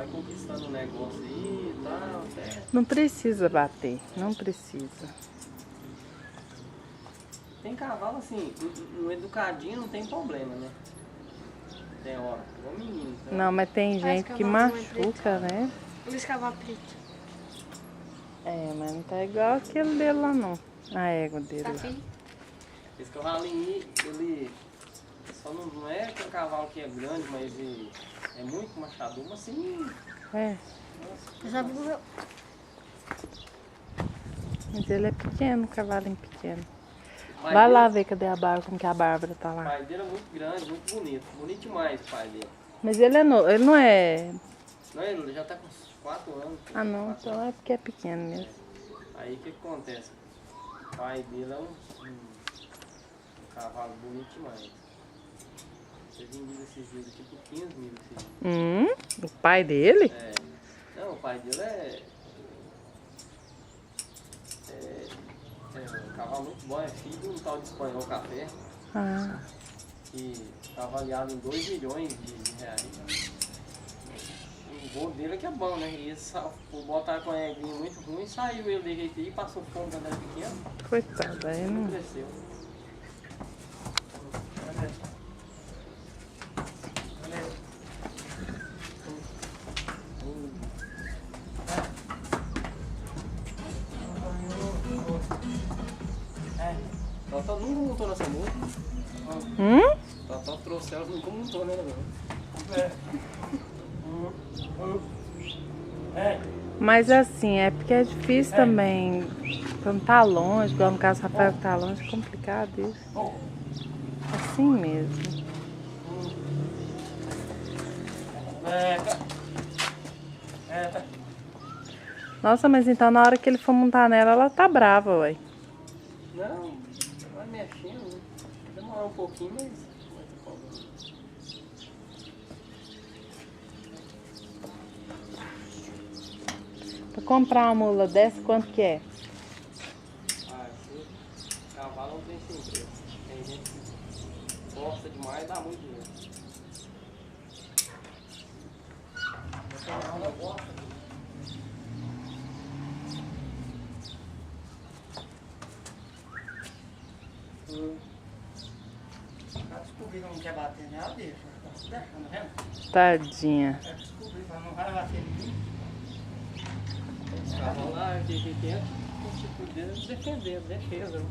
vai conquistando o negócio aí e tal, até... Não precisa bater, não precisa. Tem cavalo assim, no educadinho não tem problema, né? Tem hora, igual menino. Então... Não, mas tem gente que machuca, né? Esse cavalo preto. É, mas não tá igual aquele dele lá não. A égua dele Tá lá. feio? Esse cavalinho, ele só não é aquele cavalo que é grande, mas ele é muito machador, mas assim... É, Eu já vi o meu. mas ele é pequeno, um cavalinho pequeno. O pai Vai dele- lá ver cadê a Bárbara, como que a Bárbara tá O lá. pai dele é muito grande, muito bonito. Bonito demais o pai dele. Mas ele é novo, ele não é... Não, ele já tá com uns 4 anos. Ah não, 4 então é porque é pequeno mesmo. Aí o que acontece? O pai dele é um cavalo bonito demais. Você vendido esses dias aqui por 15 mil esses dias. O pai dele? É. Não, o pai dele é um cavalo muito bom, é filho de um tal de espanhol café, Ah, que está avaliado em 2 milhões de reais. O gol dele é que é bom, né? E por botar com a eglinha muito ruim, saiu ele de jeito aí, passou fome quando era pequeno, coitado, aí não não... cresceu. Totó nunca montou nessa moto. Totó trouxe ela, nunca montou nela não. Mas assim, é porque é difícil também, quando tá longe, igual no caso do Rafael que tá longe, é complicado isso. Assim mesmo. Nossa, mas então na hora que ele for montar nela, ela tá brava, ué. Não, vai mexendo, né? Demora um pouquinho, mas não vai ter problema. Pra comprar uma mula dessa, quanto que é? Ah, esse cavalo não tem sem preço. Tem gente que gosta demais e dá muito dinheiro. Você não gosta? Já descobri que não quer bater nela, deixa. Deixando, vendo? Tadinha. Já descobri, mas não vai bater em mim. Esse cavalo lá, de dentro, o tipo dele é defender, defesa.